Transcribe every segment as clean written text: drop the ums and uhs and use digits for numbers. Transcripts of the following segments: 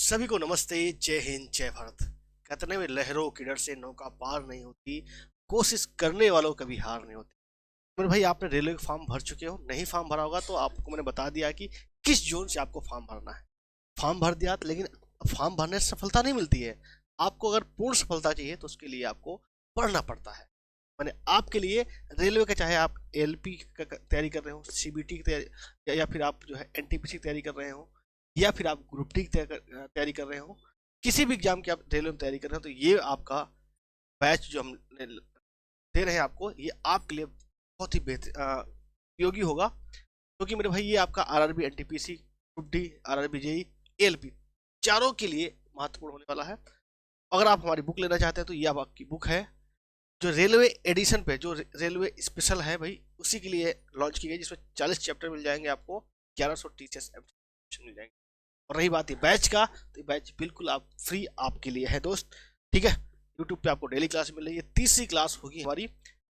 सभी को नमस्ते। जय हिंद जय भारत। कहते नहीं, लहरों की डर से नौका पार नहीं होती, कोशिश करने वालों कभी हार नहीं होती। मेरे भाई, आपने रेलवे का फॉर्म भर चुके हो, नहीं फॉर्म भरा होगा तो आपको मैंने बता दिया कि किस जोन से आपको फॉर्म भरना है। फॉर्म भर दिया लेकिन फॉर्म भरने से सफलता नहीं मिलती है। आपको अगर पूर्ण सफलता चाहिए तो उसके लिए आपको पढ़ना पड़ता है। मैंने आपके लिए रेलवे का, चाहे आप एलपी का तैयारी कर रहे हो, सीबीटी की तैयारी, या फिर आप जो है एनटीपीसी की तैयारी कर रहे हो, या फिर आप ग्रुप डी की तैयारी कर रहे हो, किसी भी एग्जाम की आप रेलवे में तैयारी कर रहे हो, तो ये आपका बैच जो हम दे रहे हैं आपको, ये आपके लिए बहुत ही बेहतर उपयोगी होगा। क्योंकि मेरे भाई, ये आपका RRB, NTPC, group D, RRB JE, LP, चारों के लिए महत्वपूर्ण होने वाला है। अगर आप हमारी बुक लेना चाहते हैं तो ये अब आपकी बुक है, जो रेलवे एडिशन पे, जो रेलवे स्पेशल है भाई, उसी के लिए लॉन्च की गई, जिसमें 40 चैप्टर मिल जाएंगे आपको, 1100 टीचर्स मिल जाएंगे। और रही बात ये बैच का, तो ये बैच बिल्कुल आप फ्री आपके लिए है दोस्त। ठीक है, यूट्यूब पे आपको डेली क्लास मिल रही है, तीसरी क्लास होगी हमारी।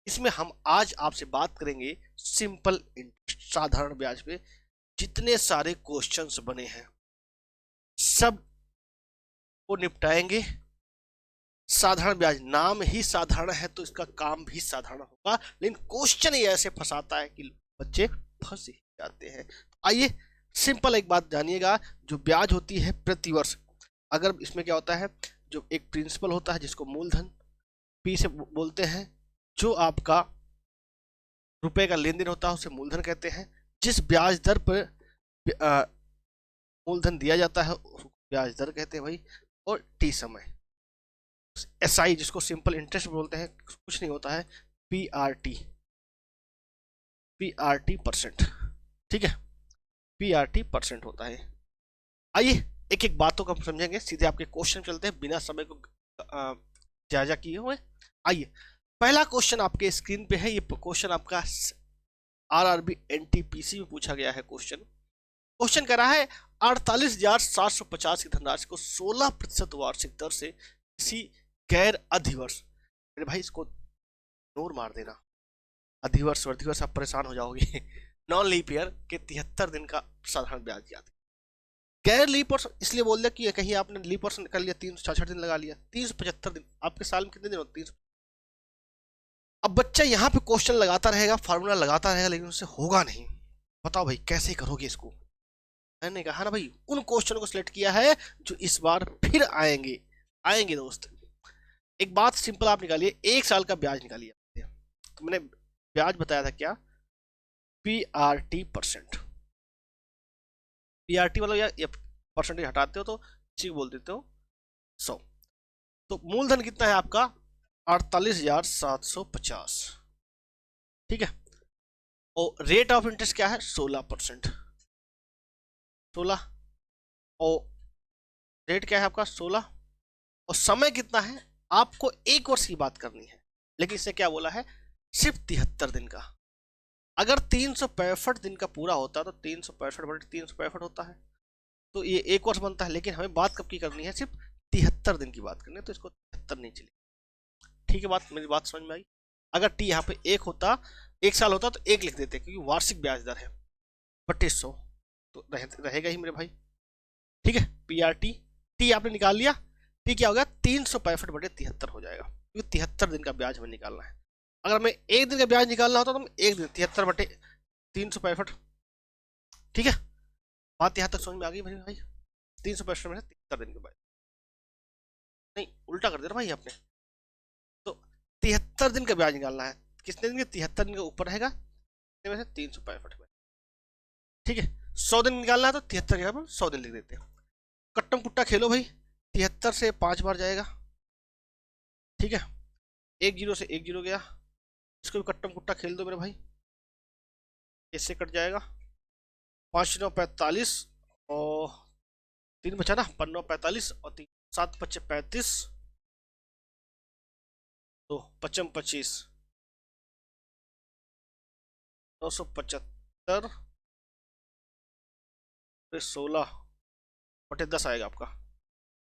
इसमें हम आज आपसे बात करेंगे सिंपल इंटरेस्ट, साधारण ब्याज पे जितने सारे क्वेश्चंस बने हैं सब को निपटाएंगे। साधारण ब्याज, नाम ही साधारण है तो इसका काम भी साधारण होगा, लेकिन क्वेश्चन ही ऐसे फंसाता है कि बच्चे फंस ही जाते हैं। आइए सिंपल एक बात जानिएगा, जो ब्याज होती है प्रतिवर्ष, अगर इसमें क्या होता है, जो एक प्रिंसिपल होता है जिसको मूलधन पी से बोलते हैं, जो आपका रुपए का लेन देन होता है उसे मूलधन कहते हैं, जिस ब्याज दर पर मूलधन दिया जाता है उसको ब्याज दर कहते हैं भाई। और टी समय, एसआई जिसको सिंपल इंटरेस्ट बोलते हैं, कुछ नहीं होता है, पीआरटी, पीआरटी परसेंट। ठीक है, पीआरटी परसेंट होता है। आइए एक एक बातों को हम समझेंगे, सीधे आपके क्वेश्चन चलते हैं बिना समय को जायजा किए हुए। आइए, पहला क्वेश्चन आपके स्क्रीन पे है। ये क्वेश्चन आपका आरआरबी एनटीपीसी में पूछा गया है। क्वेश्चन कह रहा है 48,750 की धनराशि को 16% वार्षिक दर से किसी गैर अधिवर्ष, मेरे भाई इसको नोर मार देना, अधिवर्ष वर्धिवर्ष आप परेशान हो जाओगे नॉन लीप ईयर के 73 दिन का साधारण ब्याज याद। गैर लीप वर्ष इसलिए बोल दिया कि कहीं आपने लीप वर्ष कर लिया, 366 दिन लगा लिया, 375 दिन आपके साल में कितने दिन होते हैं? अब बच्चा यहाँ पे क्वेश्चन लगाता रहेगा, फार्मूला लगाता रहेगा, लेकिन उससे होगा नहीं। बताओ भाई कैसे करोगे इसको? मैंने कहा ना भाई, उन क्वेश्चन को सिलेक्ट किया है जो इस बार फिर आएंगे। आएंगे दोस्त। एक बात सिंपल आप निकालिए, एक साल का ब्याज निकालिए। तो मैंने ब्याज बताया था क्या, पीआरटी परसेंट। पीआरटी मतलब या परसेंटेज हटाते हो तो इसी को बोल देते हो 100। तो मूलधन कितना है आपका, 48,750। ठीक है, और रेट ऑफ इंटरेस्ट क्या है, 16%। 16, और रेट क्या है आपका 16, और समय कितना है, आपको एक वर्ष की बात करनी है, लेकिन इसने क्या बोला है, सिर्फ 73 दिन का। अगर 365 दिन का पूरा होता तो 365 बटे 365 होता है, तो ये एक वर्ष बनता है। लेकिन हमें बात कब की करनी है, सिर्फ 73 दिन की बात करनी है, तो इसको 73 नहीं चलेगी। ठीक है, बात मेरी बात समझ में आई? अगर टी यहाँ पे एक होता, एक साल होता तो एक लिख देते, क्योंकि वार्षिक ब्याज दर है बटे 100, तो रहेगा ही मेरे भाई। ठीक है, पी आर टी, टी आपने निकाल लिया, टी क्या हो गया, 365 बटे 73 हो जाएगा, क्योंकि 73 दिन का ब्याज हमें निकालना है। अगर हमें एक दिन का ब्याज निकालना होता तो हम एक दिन 73 बटे 365। ठीक है, बात यहाँ तक समझ में आ गई मेरे भाई? 365 में से 73 दिन के बाद, नहीं उल्टा कर दे रहा भाई आपने। तो 73 दिन का ब्याज निकालना है, कितने दिन के, 73 दिन के ऊपर रहेगा में से 365 में। ठीक है, 100 दिन निकालना है तो 73 के जगह 100 दिन लिख देते हैं। कट्टम कुट्टा खेलो भाई, 73 से 5 बार जाएगा। ठीक है, एक जीरो से एक जीरो गया, इसको भी कट्टम कुट्टा खेल दो मेरे भाई, इससे कट जाएगा। 5×9 = 45, और 3 बचा ना, 5×9 = 45, और 3×7 = 35, तो 55×25 975 16/10 आएगा आपका।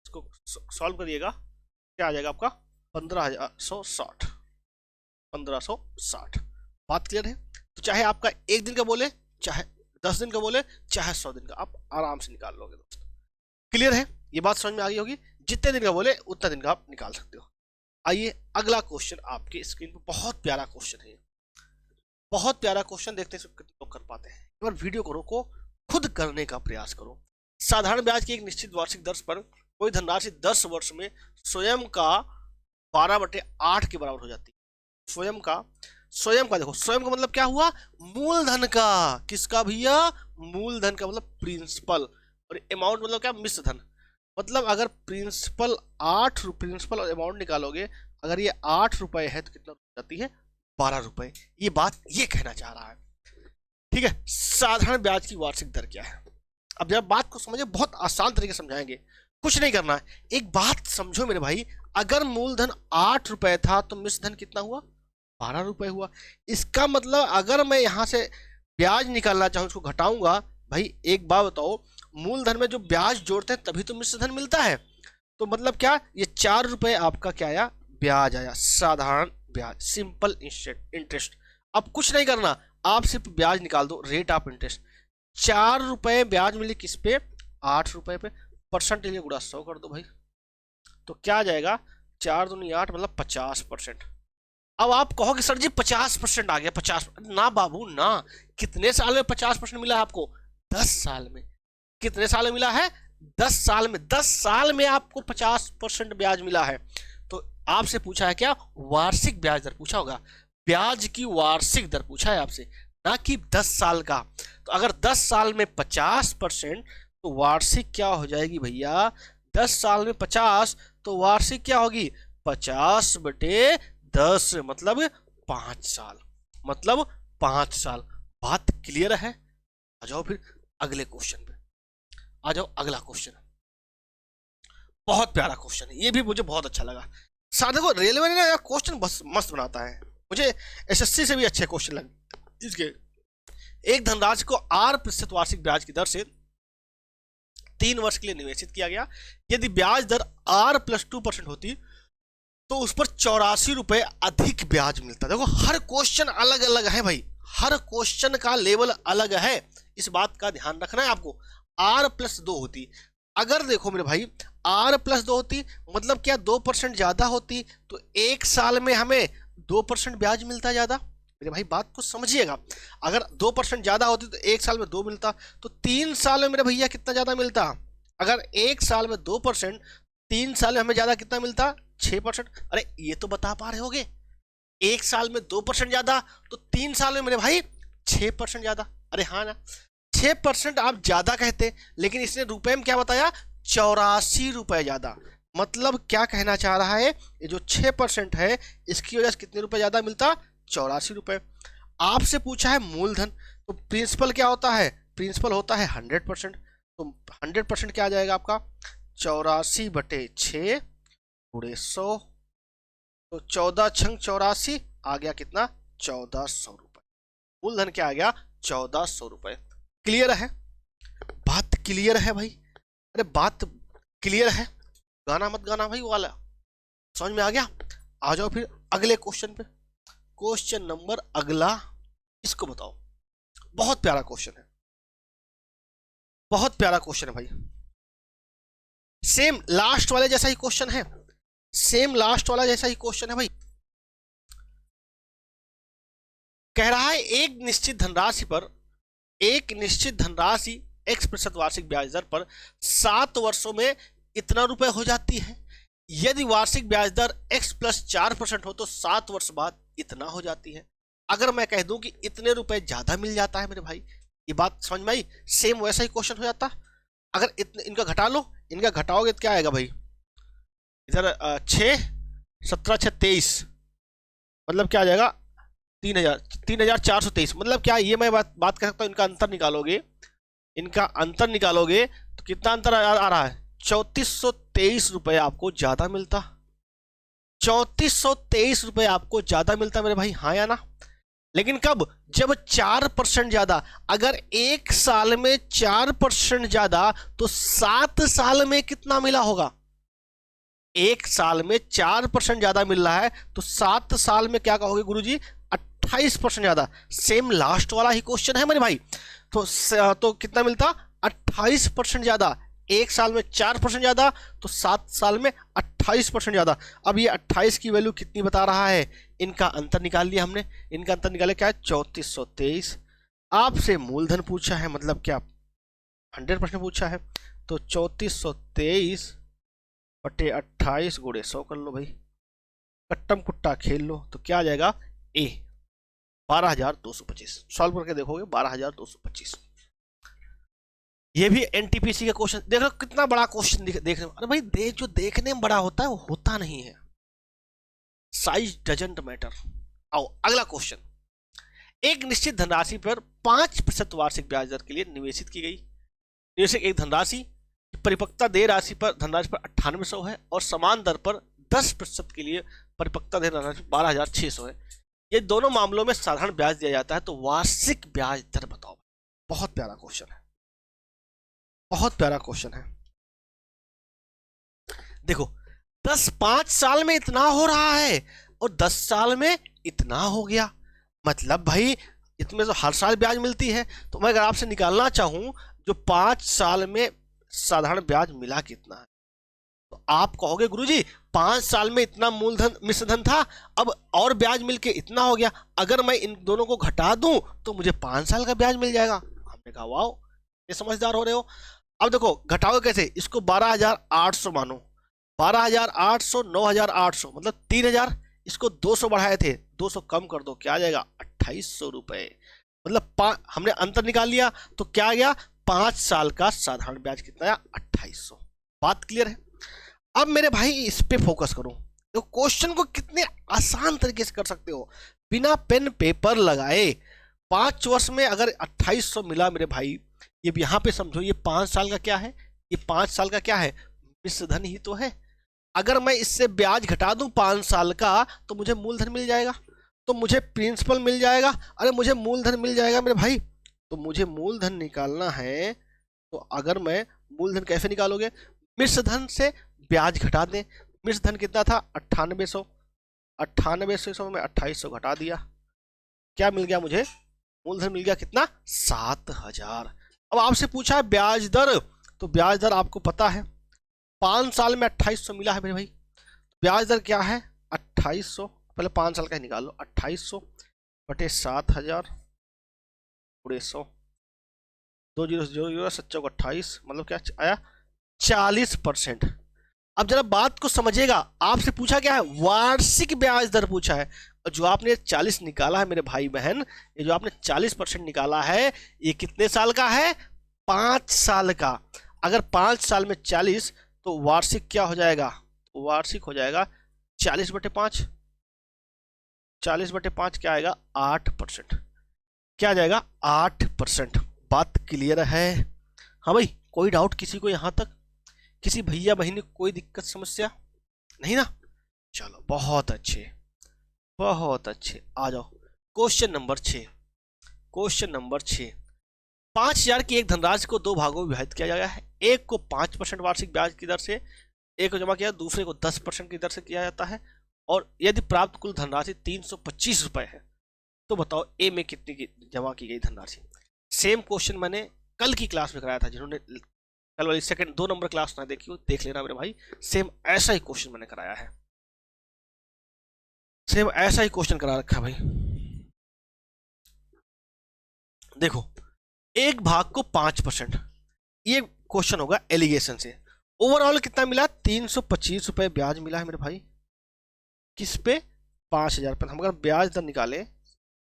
इसको सॉल्व करिएगा, क्या आ जाएगा आपका, 15,160। 1560। बात क्लियर है? तो चाहे आपका एक दिन का बोले, चाहे 10 दिन का बोले, चाहे 100 दिन का, आप आराम से निकाल लोगे दोस्त। क्लियर है? ये बात समझ में आ गई होगी। जितने दिन का बोले उतना दिन का आप निकाल सकते हो। आइए अगला क्वेश्चन आपके स्क्रीन पर, बहुत प्यारा क्वेश्चन है, बहुत प्यारा क्वेश्चन, देखते हैं कितने लोग कर पाते हैं। एक बार वीडियो को रोको, खुद करने का प्रयास करो। साधारण ब्याज की एक निश्चित वार्षिक दर पर कोई धनराशि 10 वर्ष में स्वयं का 12/8 के बराबर हो जाती है। स्वयं का देखो, स्वयं का मतलब क्या हुआ, मूलधन का। किसका भैया, मूलधन का, मतलब प्रिंसिपल। और अमाउंट मतलब क्या, मिश्र धन। मतलब अगर प्रिंसिपल प्रिंसिपल और अमाउंट निकालोगे, अगर ये 8 रुपए है तो कितना हो जाती है, 12 रुपए। ये बात ये कहना चाह रहा है। ठीक है, साधारण ब्याज की वार्षिक दर क्या है। अब जब बात को समझे, बहुत आसान तरीके से समझाएंगे, कुछ नहीं करना है। एक बात समझो मेरे भाई, अगर मूलधन 8 रुपए था तो मिश्र धन कितना हुआ, 12 रुपए हुआ। इसका मतलब अगर मैं यहां से ब्याज निकालना चाहूँ, उसको घटाऊंगा, भाई एक बात बताओ, मूलधन में जो ब्याज जोड़ते हैं तभी तो मिश्र धन मिलता है। तो मतलब क्या, ये 4 रुपए आपका क्या आया, ब्याज आया, साधारण ब्याज, सिंपल इंटरेस्ट। अब कुछ नहीं करना, आप सिर्फ ब्याज निकाल दो, रेट ऑफ इंटरेस्ट। 4 रुपए ब्याज मिले किस पे, 8 रुपए पे, परसेंट लिए गुणा 100 कर दो भाई, तो क्या आ जाएगा, 4 दूनी 8, मतलब 50%। अब आप कहोगे सर जी 50% आ गया, 50 ना बाबू ना। कितने साल में 50% मिला है आपको, 10 साल में। कितने साल में मिला है, 10 साल में। 10 साल में आपको 50% ब्याज मिला है। तो आपसे पूछा है क्या, वार्षिक ब्याज दर पूछा होगा, ब्याज की वार्षिक दर पूछा है आपसे, ना कि 10 साल का। तो अगर 10 साल में 50%, तो वार्षिक क्या हो जाएगी भैया, 10 साल में 50, तो वार्षिक क्या होगी, 50/10, मतलब 5 साल, मतलब 5 साल। बात क्लियर है। आ जाओ फिर अगले क्वेश्चन पे, आ जाओ अगला क्वेश्चन। बहुत प्यारा क्वेश्चन है, ये भी मुझे बहुत अच्छा लगा। साधे को रेलवे ने ना क्वेश्चन बस मस्त बनाता है, मुझे एसएससी से भी अच्छे क्वेश्चन लगे इसके। एक धनराशि को 8% वार्षिक ब्याज की दर से 3 वर्ष के लिए निवेशित किया गया। यदि ब्याज दर R+2% होती तो उस पर 84 रुपए अधिक ब्याज मिलता। देखो हर क्वेश्चन अलग अलग है भाई, हर क्वेश्चन का लेवल अलग है, इस बात का ध्यान रखना है आपको। R+2 होती, अगर देखो मेरे भाई R+2 होती, मतलब क्या 2% ज्यादा होती, तो 1 साल में हमें 2% ब्याज मिलता ज्यादा। मेरे भाई बात को समझिएगा, अगर 2% ज्यादा होती तो 1 साल में 2 मिलता, तो 3 साल में मेरे भैया कितना ज्यादा मिलता। अगर 1 साल में 2%, 3 साल में हमें ज्यादा कितना मिलता, 6%। अरे ये तो बता पा रहे होगे, 1 साल में 2% ज्यादा, तो 3 साल में मेरे भाई 6% ज्यादा। अरे हाँ ना, 6% आप ज्यादा कहते, लेकिन इसने रुपए में क्या बताया, 84 रुपए ज्यादा। मतलब क्या कहना चाह रहा है, ये जो 6% है इसकी वजह से कितने रुपए ज्यादा मिलता, 84 रुपए। आपसे पूछा है मूलधन, तो प्रिंसिपल क्या होता है, प्रिंसिपल होता है 100%। तो 100% क्या आ जाएगा आपका, 84/6 × 100, तो 14 छंग 84 आ गया कितना, 1400 रुपए। मूलधन क्या आ गया, 1400 रुपए। क्लियर है, बात क्लियर है भाई, अरे बात क्लियर है, गाना मत गाना भाई वाला, समझ में आ गया। आ जाओ फिर अगले क्वेश्चन पे। क्वेश्चन नंबर अगला, इसको बताओ, बहुत प्यारा क्वेश्चन है, बहुत प्यारा क्वेश्चन है भाई। सेम लास्ट वाले जैसा ही क्वेश्चन है, सेम लास्ट वाला जैसा ही क्वेश्चन है भाई। कह रहा है एक निश्चित धनराशि पर, एक निश्चित धनराशि X% वार्षिक ब्याज दर पर 7 वर्षों में इतना रुपए हो जाती है। यदि वार्षिक ब्याज दर X+4% हो तो 7 वर्ष बाद इतना हो जाती है। अगर मैं कह दूं कि इतने रुपए ज्यादा मिल जाता है मेरे भाई, ये बात समझ में आई। सेम वैसा ही क्वेश्चन हो जाता। अगर इतने इनका घटा लो, इनका घटाओगे तो क्या आएगा भाई, इधर 6 17 6 23, मतलब क्या आ जाएगा, 3423। मतलब क्या, ये मैं बात कर सकता हूँ, इनका अंतर निकालोगे, इनका अंतर निकालोगे तो कितना अंतर आ रहा है, 3423 रुपए आपको ज्यादा मिलता, 3423 रुपए आपको ज्यादा मिलता मेरे भाई, हाँ या ना। लेकिन कब, जब 4% ज्यादा। अगर 1 साल में 4% ज्यादा, तो 7 साल में कितना मिला होगा, 1 साल में 4% ज्यादा मिल रहा है, तो 7 साल में क्या कहोगे गुरुजी, 28% ज्यादा। सेम लास्ट वाला ही क्वेश्चन है मेरे भाई, तो कितना मिलता, 28% ज्यादा। 1 साल में 4% ज्यादा, तो 7 साल में 28% ज्यादा। अब ये 28 की वैल्यू कितनी बता रहा है, इनका अंतर निकाल लिया हमने। इनका अंतर निकाले क्या है, 3423। आपसे मूलधन पूछा है, मतलब क्या 100% पूछा है, तो 3423 बटे 28 गुणे 100 कर लो भाई, कट्टम कुट्टा खेल लो, तो क्या आ जाएगा, ए 12,225। सॉल्व करके देखोगे 12,225। ये भी एनटीपीसी का क्वेश्चन देख लो, कितना बड़ा क्वेश्चन देखने में। अरे भाई जो देखने में बड़ा होता है वो होता नहीं है, साइज डजंट मैटर। आओ अगला क्वेश्चन। एक निश्चित धनराशि पर 5% वार्षिक ब्याज दर के लिए निवेशित की गई। निवेशक एक धनराशि परिपक्वता देय राशि पर धनराशि पर 9800 है और समान दर पर 10% के लिए परिपक्वता देय धनराशि 12,600 है। ये दोनों मामलों में साधारण ब्याज दिया जाता है, तो वार्षिक ब्याज दर बताओ। बहुत प्यारा क्वेश्चन है, बहुत प्यारा क्वेश्चन है। देखो 5 साल में इतना हो रहा है और 10 साल में इतना हो गया, मतलब भाई इसमें तो हर साल ब्याज मिलती है। तो मैं अगर आपसे निकालना चाहूं जो 5 साल में साधारण ब्याज मिला कितना है, तो आप कहोगे गुरुजी 5 साल में इतना मूलधन मिश्रधन था, अब और ब्याज मिलके इतना हो गया, अगर मैं इन दोनों को घटा दूं तो मुझे 5 साल का ब्याज मिल जाएगा। हमने कहा वाओ, ये समझदार हो रहे हो। अब देखो घटाओ कैसे, इसको 12,800 मानो, 12,800 9,800 मतलब 3,000, इसको 200 बढ़ाए थे, 200 कम कर दो, क्या आ जाएगा 2,800 रुपए। मतलब हमने अंतर निकाल लिया, तो क्या आ गया, 5 साल का साधारण ब्याज कितना आया, 2,800। बात क्लियर है। अब मेरे भाई इस पे फोकस करो, तो क्वेश्चन को कितने आसान तरीके से कर सकते हो बिना पेन पेपर लगाए। 5 वर्ष में अगर 2,800 मिला मेरे भाई, ये यहाँ पे समझो, ये 5 साल का क्या है, ये 5 साल का क्या है, मिश्रधन ही तो है। अगर मैं इससे ब्याज घटा दूं 5 साल का, तो मुझे मूलधन मिल जाएगा, तो मुझे प्रिंसिपल मिल जाएगा। अरे मुझे मूलधन मिल जाएगा मेरे भाई, तो मुझे मूलधन निकालना है। तो अगर मैं मूलधन कैसे निकालोगे, मिश्रधन से ब्याज घटा दें। मिश्रधन कितना था 9800, 9800 में 2,800 घटा दिया, क्या मिल गया मुझे, मूलधन मिल गया कितना, 7,000। अब आपसे पूछा है ब्याज दर, तो ब्याज दर आपको पता है 5 साल में 2,800 मिला है मेरे भाई, ब्याज दर क्या है 2,800, पहले 5 साल का ही निकाल लो, 2,800 बटे 7,000 गुणे 100, 2 जीरो 0 7 28, मतलब क्या आया 40%। अब जरा बात को समझिएगा, आपसे पूछा क्या है, वार्षिक ब्याज दर पूछा है, और जो आपने 40 निकाला है मेरे भाई बहन, ये जो आपने 40% निकाला है, ये कितने साल का है, 5 साल का। अगर 5 साल में 40, तो वार्षिक क्या हो जाएगा, तो वार्षिक हो जाएगा 40/5, 40/5 क्या आएगा 8%, क्या आ जाएगा 8%। बात क्लियर है। हाँ भाई, कोई डाउट किसी को यहां तक, किसी भैया बहनी कोई दिक्कत समस्या नहीं ना। चलो बहुत अच्छे, बहुत अच्छे। आ जाओ क्वेश्चन नंबर 6। क्वेश्चन नंबर 6, 5,000 की एक धनराशि को 2 भागों में विभाजित किया गया है। एक को 5% वार्षिक ब्याज की दर से एक को जमा किया, दूसरे को 10% की दर से किया जाता है, और यदि प्राप्त कुल धनराशि 325 रुपए है, तो बताओ ए में कितनी की जमा की गई धनराशि। सेम क्वेश्चन मैंने कल की क्लास में कराया था, जिन्होंने कल वाली सेकंड 2 नंबर क्लास ना देखी हो देख लेना मेरे भाई, सेम ऐसा ही क्वेश्चन मैंने कराया है, सेम ऐसा ही क्वेश्चन करा रखा है भाई। देखो 1 भाग को 5%, ये क्वेश्चन होगा एलिगेशन से। ओवरऑल कितना मिला, 325 रुपए ब्याज मिला है मेरे भाई, किस पे, 5,000 पर। हम अगर ब्याज दर निकाले,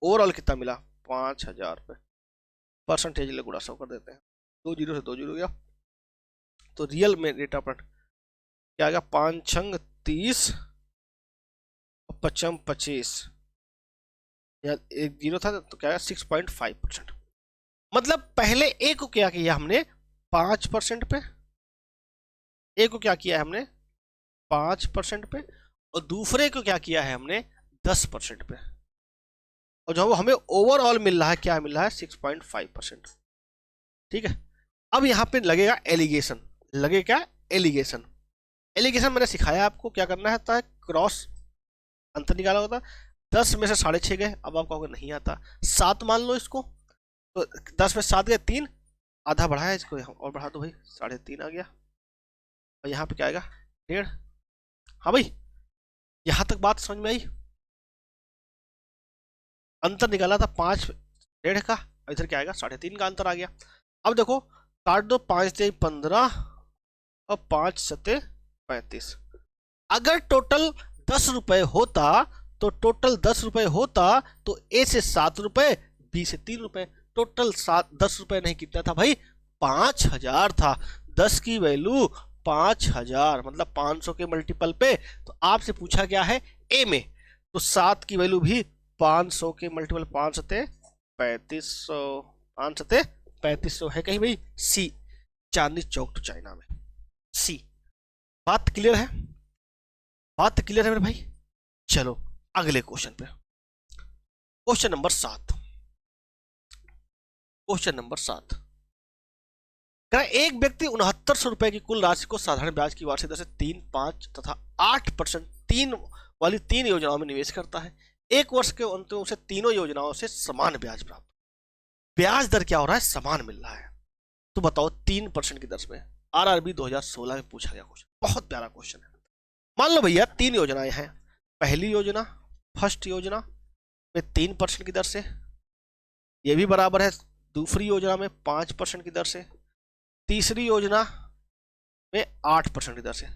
ओवरऑल कितना मिला 5,000 रुपए, परसेंटेज गुणा 100 कर देते हैं, 2 जीरो से 2 जीरो गया, तो रियल में रेट ऑफ रिटर्न क्या आ गया, 5 छंग 30 और 55 25, या 1 जीरो था तो क्या 6.5%। मतलब पहले ए को क्या किया हमने 5% पे, ए को क्या किया है हमने 5% पे, और दूसरे को क्या किया है हमने 10% पे, और जो हमें ओवरऑल मिल रहा है क्या मिल रहा है 6.5%। ठीक है, अब यहां पे लगेगा एलिगेशन, लगे क्या एलिगेशन। एलिगेशन मैंने सिखाया आपको क्या करना है, क्रॉस अंतर निकाला होता, 10 में से 6.5 गए, अब आप कहोगे नहीं आता, 7 मान लो इसको, तो 10 में 7 गए 3, आधा बढ़ाया इसको, और बढ़ा दो भाई, 3.5 आ गया। और यहाँ पे क्या आएगा, 1.5। हाँ भाई, यहाँ तक बात समझ में आई। अंतर निकाला था 5.5 का, इधर क्या आएगा 3.5 का अंतर आ गया। अब देखो, काट दो, 5×3 = 15 और 5×7 = 35। अगर टोटल 10 रुपए होता, तो टोटल 10 रुपए होता तो ए से 7 रुपए, बी से 3 रुपए, टोटल 10 रुपए नहीं, कितना था भाई, 5,000 था। 10 की वैल्यू 5,000, मतलब 500 के मल्टीपल पे। तो आपसे पूछा गया है ए में, तो 7 की वैल्यू भी 500 के मल्टीपल, 5×7 = 3500, 5×7 = 3500 है कहीं भाई, सी, चांदनी चौक टू चाइना में, सी। बात क्लियर है, बात क्लियर है मेरे भाई। चलो अगले क्वेश्चन पे, क्वेश्चन नंबर 7। क्वेश्चन नंबर 7, एक व्यक्ति 6900 रुपए की कुल राशि को साधारण ब्याज की वार्षिक दर से 3, 5 तथा 8% तीन वाली 3 योजनाओं में निवेश करता है। एक वर्ष के अंत में उसे तीनों योजनाओं से समान ब्याज प्राप्त, ब्याज दर क्या हो रहा है, समान मिल रहा है। तो बताओ 3% की दर में। आरआरबी 2016 में पूछा गया क्वेश्चन, बहुत प्यारा क्वेश्चन है। मान लो भैया 3 योजनाएं हैं। पहली योजना, फर्स्ट योजना में 3% की दर से, ये भी बराबर है दूसरी योजना में 5% की दर से, तीसरी योजना में 8% की दर से।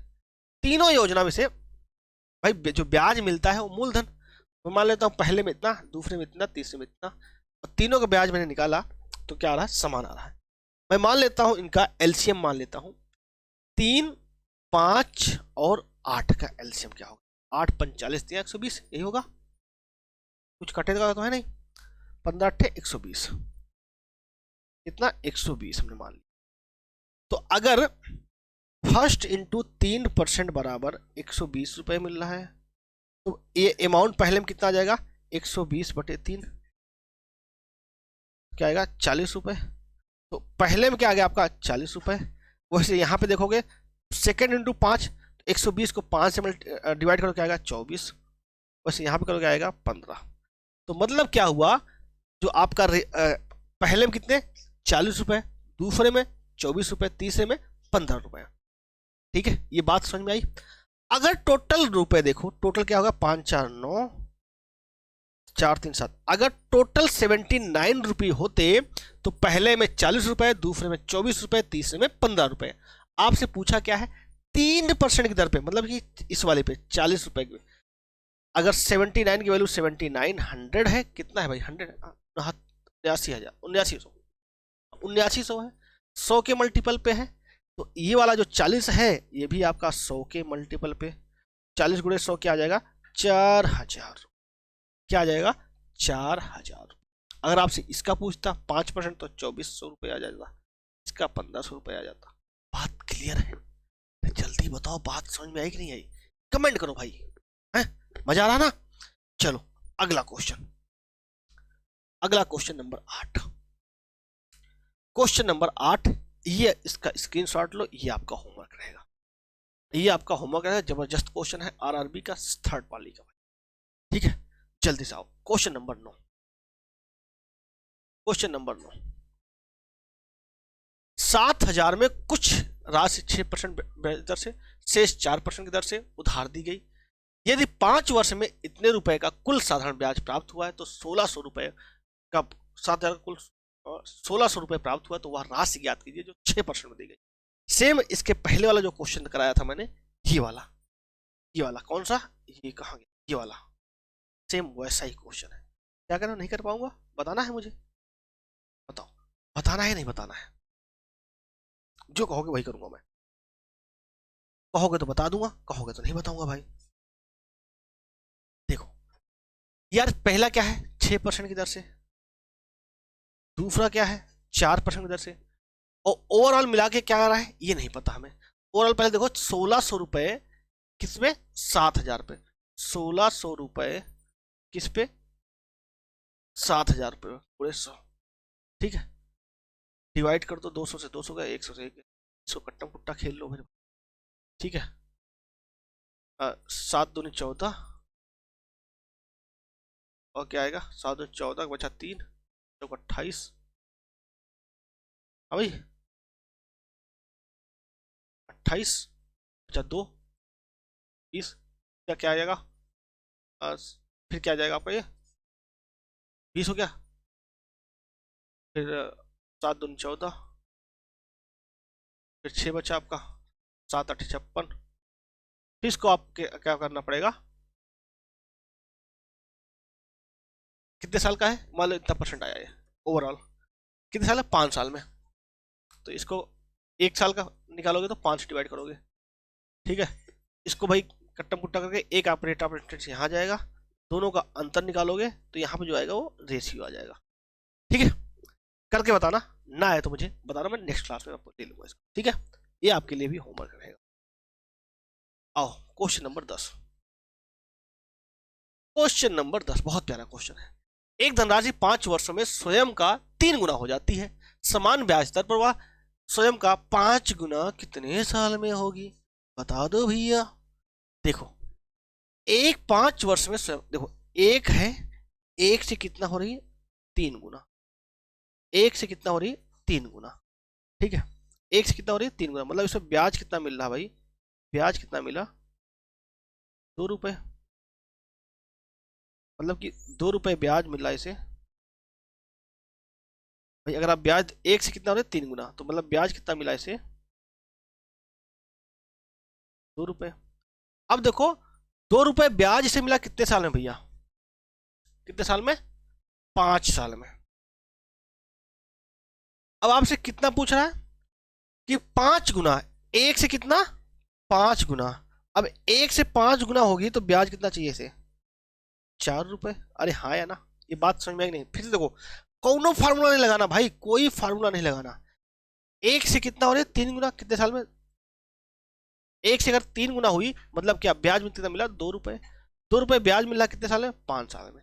तीनों योजना में से भाई जो ब्याज मिलता है वो मूलधन, मैं मान लेता हूं पहले में इतना, दूसरे में इतना, तीसरे में इतना, और तीनों का ब्याज मैंने निकाला तो क्या आ रहा है, समान आ रहा है। मैं मान लेता हूं इनका एलसीएम, मान लेता हूं 3, 5 और 8 का एलसीएम क्या होगा, 8 × 5 = 40, 120, यही होगा। कुछ कटेगा तो है नहीं, 15 × 8 = 120, कितना, 120 हमने मान लिया। तो अगर फर्स्ट इंटू 3% बराबर 120 रुपए मिल रहा है, तो ये अमाउंट पहले में कितना आ जाएगा, 120/3 क्या आएगा, 40 रुपए। तो पहले में क्या आ गया आपका, 40 रुपए। वैसे यहां पे देखोगे सेकेंड इंटू 5, 120 को 5 से डिवाइड करो, क्या आएगा, 24। वैसे यहां पे करो, क्या आएगा, 15। तो मतलब क्या हुआ, जो आपका पहले में कितने, 40 रुपए, दूसरे में 24 रुपए, तीसरे में 15 रुपए। ठीक है, ये बात समझ में आई। अगर टोटल रुपए देखो, टोटल क्या होगा, 5 × 4 = 9, 4 × 3 = 7। अगर टोटल 79 रुपये होते तो पहले में 40 रुपए, दूसरे में 24 रुपए, तीसरे में 15 रुपए। आपसे पूछा क्या है, 3% की दर पे, मतलब कि इस वाले पे 40 रुपए की। अगर 79 की वैल्यू 7900 है, कितना है भाई, 100, 89,000, 7900 है, 100 के मल्टीपल पे है। तो ये वाला जो 40 है, ये भी आपका 100 के मल्टीपल पे, 40 × 100 क्या आ जाएगा, 4000। क्या आ जाएगा, 4000। अगर आपसे इसका पूछता 5% तो 2400 रुपये आ जाएगा, इसका 1500 रुपये आ जाता। बात क्लियर है, जल्दी बताओ बात समझ में आई कि नहीं आई, कमेंट करो भाई, है मजा आ रहा ना। चलो अगला क्वेश्चन, अगला क्वेश्चन नंबर 8। क्वेश्चन नंबर 8, ये इसका स्क्रीनशॉट लो, ये आपका होमवर्क रहेगा, ये आपका होमवर्क रहेगा। जबरदस्त क्वेश्चन है, आरआरबी का 3rd पाली का। ठीक है, जल्दी से आओ। क्वेश्चन नंबर 9, क्वेश्चन नंबर 9, 7,000 में कुछ राशि 6% दर से, शेष 4% की दर से उधार दी गई। यदि 5 वर्ष में इतने रुपए का कुल साधारण ब्याज प्राप्त हुआ है, तो 1600 रुपए का 7,000 कुल 1600 रुपए प्राप्त हुआ, तो वह राशि ज्ञात कीजिए जो 6% में दी गई। सेम इसके पहले वाला जो क्वेश्चन कराया था मैंने, ये वाला कौन सा, ये कहाँ गया, ये वाला, सेम वैसा ही क्वेश्चन है। क्या करना, नहीं कर पाऊंगा, बताना है मुझे, बताओ, बताना है नहीं बताना है, जो कहोगे वही करूंगा मैं। कहोगे तो बता दूंगा, कहोगे तो नहीं बताऊंगा भाई। देखो यार, पहला क्या है, 6% की दर से, दूसरा क्या है, 4% की दर से, और ओवरऑल मिला के क्या आ रहा है, ये नहीं पता हमें। ओवरऑल पहले देखो, 1600 रुपए किस पे, 7,000 पे, 1600 रुपए किस पे, 7,000 रुपये पूरे 100। ठीक है, डिवाइड कर दो, 200 से 200 का, 100 से 1, इसको कट्टा कुट्टा खेल लो मेरे। ठीक है, 7 दूनी 14, और क्या आएगा, 7 दूनी 14 बचा 3, 28, हाँ भाई, 28, अच्छा 2, 20, क्या क्या आ जाएगा? फिर क्या आ जाएगा आपका ये? 20 हो गया। फिर 7 दूनी 14, फिर 6 बचा आपका, 7 8 56। फिर इसको आप क्या करना पड़ेगा? कितने साल का है मान लो, इतना परसेंट आया ये ओवरऑल, कितने साल है? 5 साल में। तो इसको 1 साल का निकालोगे तो 5 डिवाइड करोगे, ठीक है। इसको भाई कट्टा पुट्टा करके एक ऑपरेटर यहाँ जाएगा, दोनों का अंतर निकालोगे तो यहाँ पे जो आएगा वो रेशियो आ जाएगा, ठीक है। करके बताना, ना है तो मुझे बताना, मैं नेक्स्ट क्लास में आपको दे लूंगा इसको, ठीक है। ये आपके लिए भी होमवर्क रहेगा। आओ क्वेश्चन नंबर 10। क्वेश्चन नंबर 10 बहुत प्यारा क्वेश्चन है। एक धनराशि 5 वर्षों में स्वयं का 3 गुना हो जाती है, समान ब्याज दर पर वह स्वयं का 5 गुना कितने साल में होगी? बता दो भैया। देखो, एक 5 वर्ष में स्वयं, देखो एक है, एक से कितना हो रही है? 3 गुना। एक से कितना हो रही है? 3 गुना, ठीक है। एक से कितना हो रही है? 3 गुना, मतलब इसमें ब्याज कितना मिल रहा भाई? ब्याज कितना मिला? 2 रुपए, मतलब कि 2 रुपए ब्याज मिल रहा है इसे भाई। अगर आप ब्याज एक से कितना हो रहा है? 3 गुना, तो मतलब ब्याज कितना मिला इसे? 2 रुपए। अब देखो, 2 रुपए ब्याज इसे मिला कितने साल में भैया? कितने साल में? 5 साल में। अब आपसे कितना पूछ रहा है? कि 5 गुना, एक से कितना? 5 गुना। अब एक से 5 गुना होगी तो ब्याज कितना चाहिए इसे? 4 रुपए। अरे हाँ या ना? ये बात समझ में आई नहीं? फिर से देखो, कोनो फार्मूला नहीं लगाना भाई, कोई फार्मूला नहीं लगाना। एक से कितना हो रहा है? 3 गुना, कितने साल में? एक से अगर 3 गुना हुई मतलब क्या? ब्याज में कितना मिला? 2 रुपए। 2 रुपए ब्याज मिला कितने साल में? 5 साल में।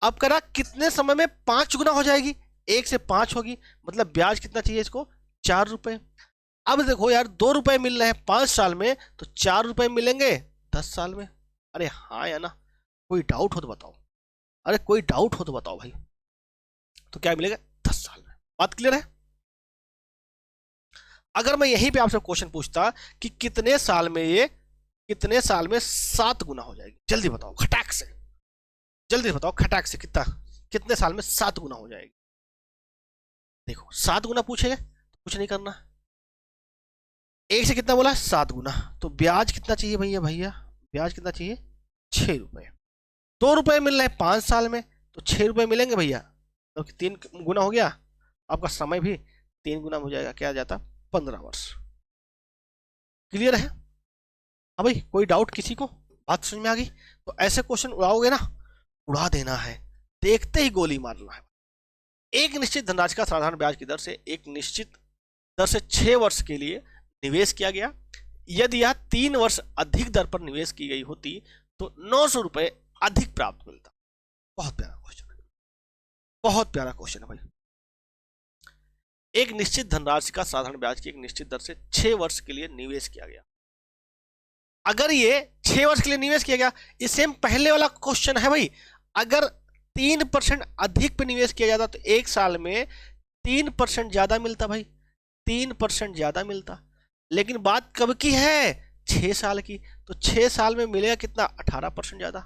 अब करा कितने समय में 5 गुना हो जाएगी? एक से 5 होगी, मतलब ब्याज कितना चाहिए इसको? 4 रुपए। अब देखो यार, 2 रुपए मिल रहे हैं 5 साल में, तो 4 रुपए मिलेंगे 10 साल में। अरे हाँ या ना? कोई डाउट हो तो बताओ, अरे कोई डाउट हो तो बताओ भाई। तो क्या मिलेगा? 10 साल में। बात क्लियर है? अगर मैं यहीं पे आपसे क्वेश्चन पूछता कि कितने साल में ये, कितने साल में 7 गुना हो जाएगी, जल्दी बताओ खटाक से, जल्दी बताओ खटाक से, कितना, कितने साल में 7 गुना हो जाएगी? देखो 7 गुना पूछेगा तो कुछ नहीं करना, एक से कितना बोला? 7 गुना। तो ब्याज कितना चाहिए भैया? भैया ब्याज कितना चाहिए? 6 रुपए। 2 रुपए मिल रहे हैं 5 साल में, तो 6 रुपए मिलेंगे भैया, तो 3 गुना हो गया। आपका समय भी 3 गुना हो जाएगा, क्या आ जाता? 15 वर्ष। क्लियर है? हाँ भाई, कोई डाउट किसी को? बात समझ में आ गई? तो ऐसे क्वेश्चन उड़ाओगे ना, उड़ा देना है, देखते ही गोली मारना है। एक निश्चित धनराशि का साधारण ब्याज की दर से एक निश्चित दर से 6 वर्ष के लिए निवेश किया गया। यदि यह 3 वर्ष अधिक दर पर निवेश की गई होती तो 900 रुपए अधिक प्राप्त मिलता। बहुत प्यारा क्वेश्चन है, बहुत प्यारा क्वेश्चन है भाई। एक निश्चित धनराशि का साधारण ब्याज की एक निश्चित दर से 6 वर्ष के लिए निवेश किया गया। अगर ये 6 वर्ष के लिए निवेश किया गया, ये सेम पहले वाला क्वेश्चन है भाई। अगर 3% अधिक पे निवेश किया जाता तो 1 साल में 3% ज्यादा मिलता भाई, 3% ज्यादा मिलता। लेकिन बात कब की है? 6 साल की। तो 6 साल में मिलेगा कितना? 18% ज्यादा।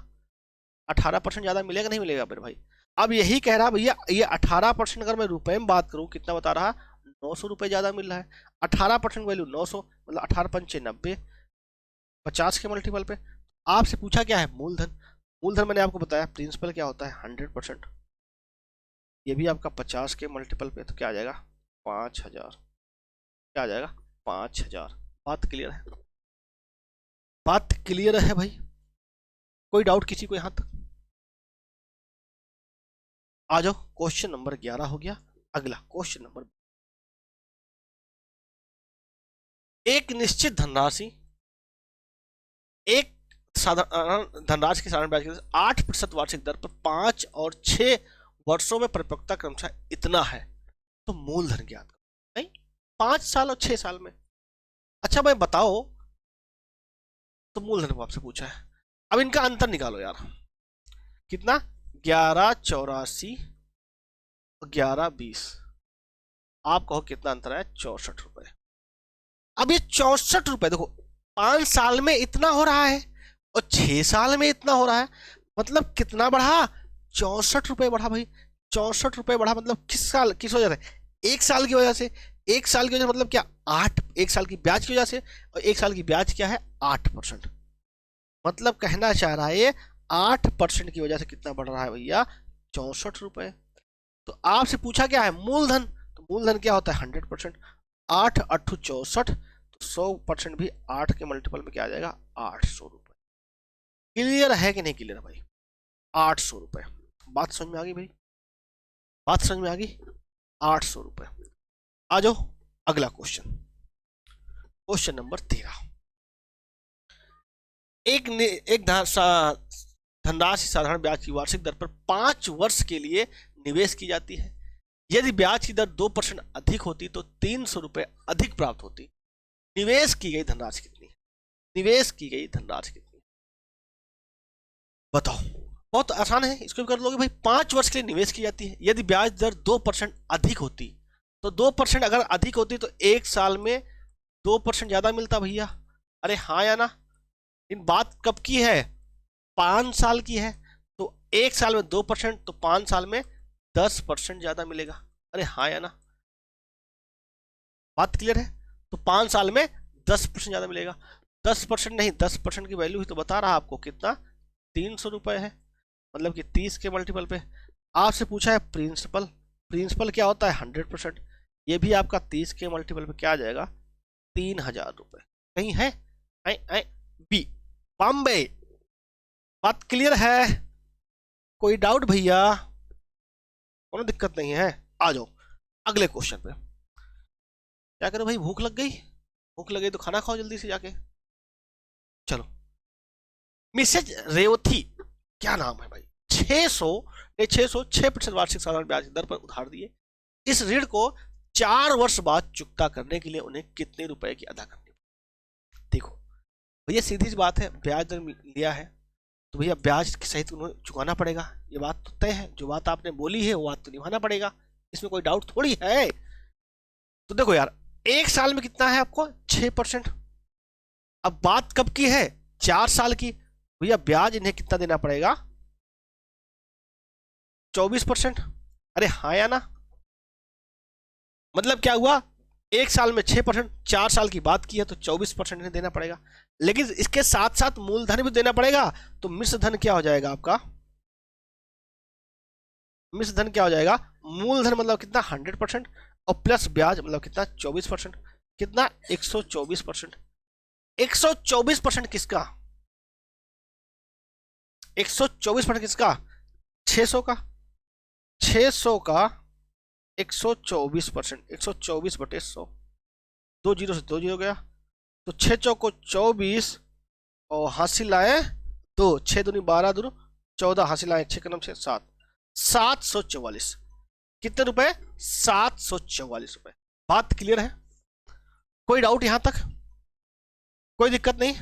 18% ज्यादा मिलेगा नहीं मिलेगा मेरे भाई? अब यही कह रहा भैया, ये 18% अगर मैं रुपए में बात करूं, कितना बता रहा? 900 रुपए ज्यादा मिल रहा है। 18% वैल्यू 900, मतलब 18×5 = 90, 50 के मल्टीपल पे। आपसे पूछा क्या है? मूलधन। मूलधन मैंने आपको बताया प्रिंसिपल क्या होता है? 100%। ये भी आपका 50 के मल्टीपल पे, तो क्या आ जाएगा? 5,000। क्या आ जाएगा? 5,000। बात क्लियर है? बात क्लियर है भाई? कोई डाउट किसी को यहां तक? आ जाओ, क्वेश्चन नंबर 11 हो गया। अगला क्वेश्चन नंबर, एक निश्चित धनराशि, एक साधारण धनराशि की साधारण ब्याज की दर 8% वार्षिक दर पर 5 और 6 वर्षों में परिपक्वता क्रमशः इतना है, तो मूलधन ज्ञात करो। नहीं, 5 साल और 6 साल में। अच्छा भाई बताओ, तो मूलधन को आपसे पूछा है, अब इनका अंतर निकालो यार। कितना? 1184 और 1120। आप कहो कितना अंतर है, 64 रुपए। अब ये 64 रुपए देखो, 5 साल में इतना हो रहा है और 6 साल में इतना हो रहा है, मतलब कितना बढ़ा, 64 रुपए बढ़ा भाई। 64 रुपए बढ़ा, मतलब किस साल, किस वजह से, एक साल की वजह से। एक साल की वजह से मतलब क्या, 8, एक साल की ब्याज की वजह से, और एक साल की ब्याज क्या है, 8%। मतलब कहना चाह रहा है ये 8% की वजह से कितना बढ़ रहा है भैया, 64 रुपए। तो आपसे पूछा क्या है, मूलधन, तो मूलधन क्या होता है, 100%। 8 8 64, तो 100% भी 8 के मल्टीपल में क्या आ जाएगा, 800 रुपए। क्लियर है कि नहीं क्लियर है भाई, 800 रुपए। बात समझ में आ गई भाई, बात समझ में आ गई, 800 रुपए। आ जाओ अगला क्वेश्चन, क्वेश्चन नंबर 13। एक धनराशि साधारण ब्याज की वार्षिक दर पर 5 वर्ष के लिए निवेश की जाती है। यदि ब्याज की दर 2% अधिक होती तो 300 रुपए अधिक प्राप्त होती। निवेश की गई धनराशि कितनी है, निवेश की गई धनराशि कितनी है, बताओ। बहुत आसान है, इसको भी कर लोगे भाई। 5 वर्ष के लिए निवेश की जाती है, यदि ब्याज दर 2% अधिक होती, तो 2% अगर अधिक होती तो एक साल में 2% ज्यादा मिलता भैया। अरे हाँ या ना, इन बात कब की है, 5 साल की है। तो एक साल में 2%, तो 5 साल में 10% ज्यादा मिलेगा। अरे हाँ या ना, बात क्लियर है। तो 5 साल में 10% ज्यादा मिलेगा। 10% नहीं, 10% की वैल्यू ही तो बता रहा आपको, कितना, 300 रुपए है, मतलब कि 30 के मल्टीपल पे। आपसे पूछा है प्रिंसिपल, प्रिंसिपल क्या होता है, 100%। ये भी आपका 30 के मल्टीपल पे क्या आ जाएगा, 3000 रुपए। कहीं है, बी, बॉम्बे। बात क्लियर है, कोई डाउट भैया, कोई दिक्कत नहीं है। आ जाओ अगले क्वेश्चन पे। क्या करो भाई, भूख लग गई, भूख लग गई तो खाना खाओ जल्दी से जाके। चलो, मिसेज रेवती, क्या नाम है भाई, 606% वार्षिक साधारण ब्याज दर पर उधार दिए। इस ऋण को 4 वर्ष बाद चुकता करने के लिए उन्हें कितने रुपए की अदा करनी पड़ी। देखो भैया सीधी सी बात है, ब्याज दर लिया है तो भैया ब्याज के सहित उन्हें चुकाना पड़ेगा, ये बात तो तय है। जो बात आपने बोली है वो बात तो निभाना पड़ेगा, इसमें कोई डाउट थोड़ी है। तो देखो यार, एक साल में कितना है आपको, 6%। अब बात कब की है, 4 साल की। भैया ब्याज इन्हें कितना देना पड़ेगा, 24%। अरे हाँ या ना, मतलब क्या हुआ, एक साल में 6%, 4 साल की बात की है तो 24% इन्हें देना पड़ेगा। लेकिन इसके साथ साथ मूलधन भी देना पड़ेगा। तो मिश्र धन क्या हो जाएगा आपका, मिश्र धन क्या हो जाएगा, मूलधन मतलब कितना, 100%, और प्लस ब्याज मतलब कितना, 24%। कितना, 124%। 124% किसका, 124% किसका, 600 का, 600 का 124%, 124/100, 2 जीरो से 2 जीरो गया, तो 6 चौको 24, और हासिल आए 2, 6 दूनी 12, दूर 14, हासिल आए 6 कदम 6 7, 744। कितने रुपए, 744 रुपए। बात क्लियर है, कोई डाउट यहां तक, कोई दिक्कत नहीं,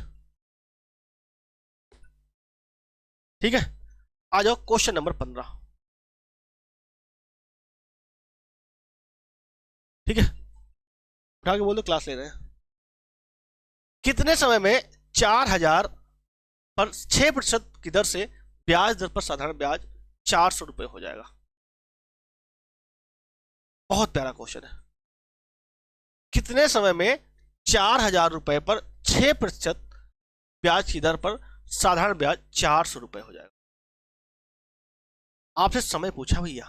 ठीक है। आ जाओ क्वेश्चन नंबर 15, ठीक है, उठा के बोल दो, क्लास ले रहे हैं। कितने समय में 4000 पर 6% की दर से ब्याज दर पर साधारण ब्याज 400 रुपए हो जाएगा। बहुत प्यारा क्वेश्चन है। कितने समय में 4000 रुपए पर 6% ब्याज की दर पर साधारण ब्याज 400 रुपए हो जाएगा। आपसे समय पूछा भैया,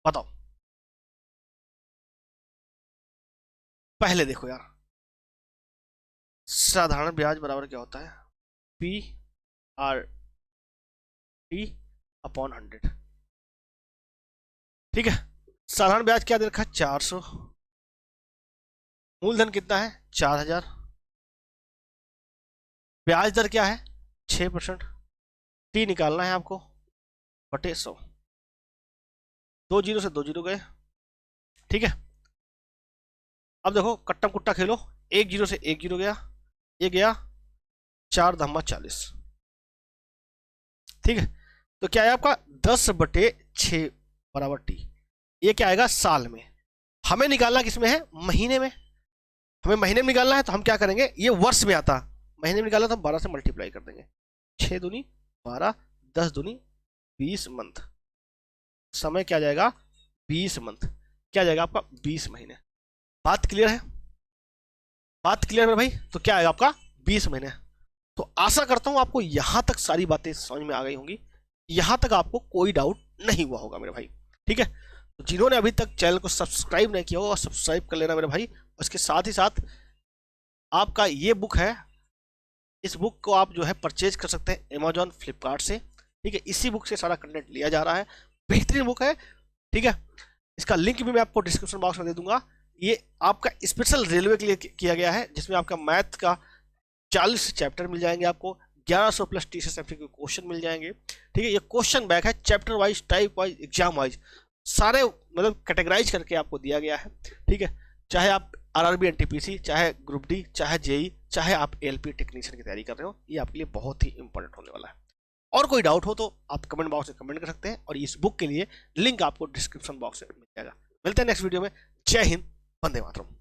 बताओ। पहले देखो यार, साधारण ब्याज बराबर क्या होता है, पी आर टी अपॉन 100, ठीक है। साधारण ब्याज क्या दे रखा है, 400। मूलधन कितना है, 4000। ब्याज दर क्या है, 6%। टी निकालना है आपको, बटे 100, 2 जीरो से 2 जीरो गए, ठीक है। अब देखो कट्टा कुट्टा खेलो, 1 जीरो से 1 जीरो गया, ये गया 4 धम्मा 40, ठीक है। तो क्या है आपका 10/6 बराबर टी। ये क्या आएगा साल में। हमें निकालना किसमें है, महीने में। हमें महीने में निकालना है तो हम क्या करेंगे, ये वर्ष में आता, महीने में निकालना तो हम 12 से मल्टीप्लाई कर देंगे। 6 दूनी 12, 10 दूनी 20 मंथ। समय क्या जाएगा 20 मंथ, क्या जाएगा आपका 20 महीने। बात क्लियर है, बात क्लियर है भाई। तो क्या आएगा आपका 20 महीने। तो आशा करता हूं आपको यहां तक सारी बातें समझ में आ गई होंगी, यहां तक आपको कोई डाउट नहीं हुआ होगा मेरे भाई। ठीक है, तो जिन्होंने अभी तक चैनल को सब्सक्राइब नहीं किया होगा सब्सक्राइब कर लेना मेरे भाई। उसके साथ ही साथ आपका ये बुक है, इस बुक को आप जो है परचेज कर सकते हैं अमेजॉन फ्लिपकार्ट से। ठीक है, इसी बुक से सारा कंटेंट लिया जा रहा है, बेहतरीन बुक है। ठीक है, इसका लिंक भी मैं आपको डिस्क्रिप्शन बॉक्स में दे दूंगा। ये आपका स्पेशल रेलवे के लिए किया गया है, जिसमें आपका मैथ का 40 चैप्टर मिल जाएंगे आपको, 1100 प्लस टीसीएस एमसीक्यू क्वेश्चन मिल जाएंगे। ठीक है, ये क्वेश्चन बैंक है, chapter wise, type wise, exam wise, सारे मतलब कैटेगराइज करके आपको दिया गया है। ठीक है, चाहे आप आरआरबी एनटीपीसी, चाहे ग्रुप डी, चाहे जेई, चाहे आप एलपी टेक्नीशियन की तैयारी कर रहे हो, ये आपके लिए बहुत ही इंपॉर्टेंट होने वाला है। और कोई डाउट हो तो आप कमेंट बॉक्स में कमेंट कर सकते हैं, और इस बुक के लिए लिंक आपको डिस्क्रिप्शन बॉक्स में मिल जाएगा। मिलते हैं नेक्स्ट वीडियो में। जय हिंद, वंदे मातरम।